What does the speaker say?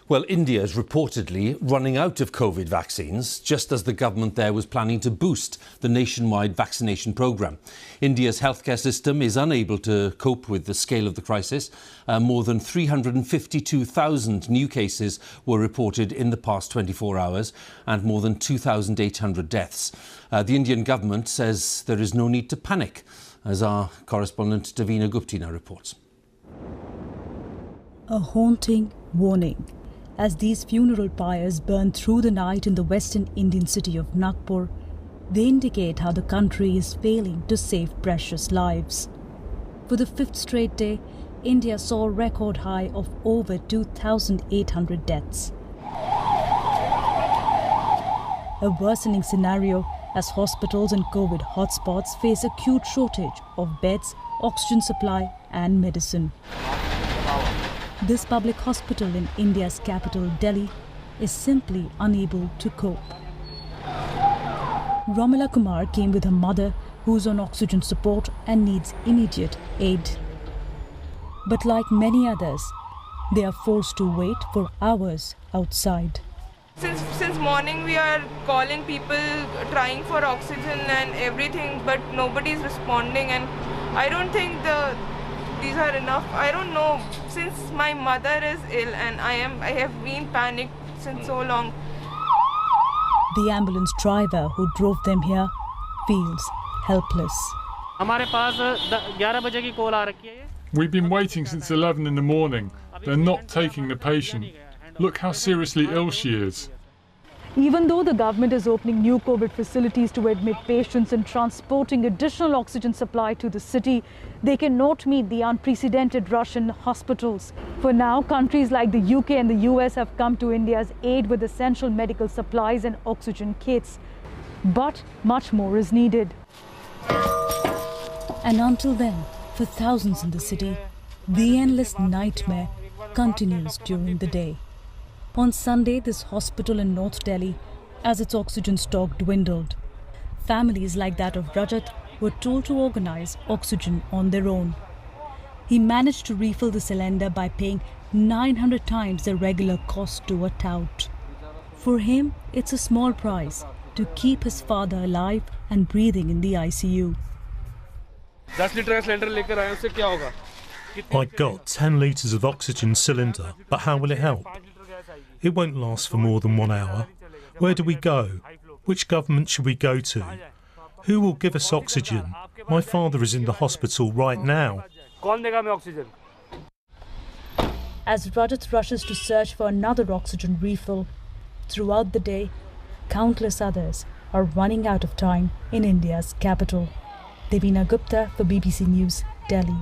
Well, India is reportedly running out of COVID vaccines, just as the government there was planning to boost the nationwide vaccination programme. India's healthcare system is unable to cope with the scale of the crisis. More than 352,000 new cases were reported in the past 24 hours and more than 2,800 deaths. The Indian government says there is no need to panic, as our correspondent Devina Gupta now reports. A haunting warning. As these funeral pyres burn through the night in the western Indian city of Nagpur, they indicate how the country is failing to save precious lives. For the fifth straight day, India saw a record high of over 2,800 deaths. A worsening scenario as hospitals and COVID hotspots face acute shortage of beds, oxygen supply and medicine. This public hospital in India's capital, Delhi, is simply unable to cope. Ramila Kumar came with her mother, who's on oxygen support and needs immediate aid. But like many others, they are forced to wait for hours outside. Since morning we are calling people, trying for oxygen and everything, but nobody is responding, and I don't think these are enough. I don't know, since my mother is ill and I have been panicked since so long. The ambulance driver who drove them here feels helpless. We've been waiting since 11 in the morning. They're not taking the patient. Look how seriously ill she is. Even though the government is opening new COVID facilities to admit patients and transporting additional oxygen supply to the city, they cannot meet the unprecedented rush in hospitals. For now, countries like the UK and the US have come to India's aid with essential medical supplies and oxygen kits. But much more is needed. And until then, for thousands in the city, the endless nightmare continues during the day. On Sunday, this hospital in North Delhi, as its oxygen stock dwindled, families like that of Rajat were told to organize oxygen on their own. He managed to refill the cylinder by paying 900 times the regular cost to a tout. For him, it's a small price to keep his father alive and breathing in the ICU. I got 10 litres of oxygen cylinder, but how will it help? It won't last for more than 1 hour. Where do we go? Which government should we go to? Who will give us oxygen? My father is in the hospital right now. As Rajat rushes to search for another oxygen refill, throughout the day, countless others are running out of time in India's capital. Devina Gupta for BBC News, Delhi.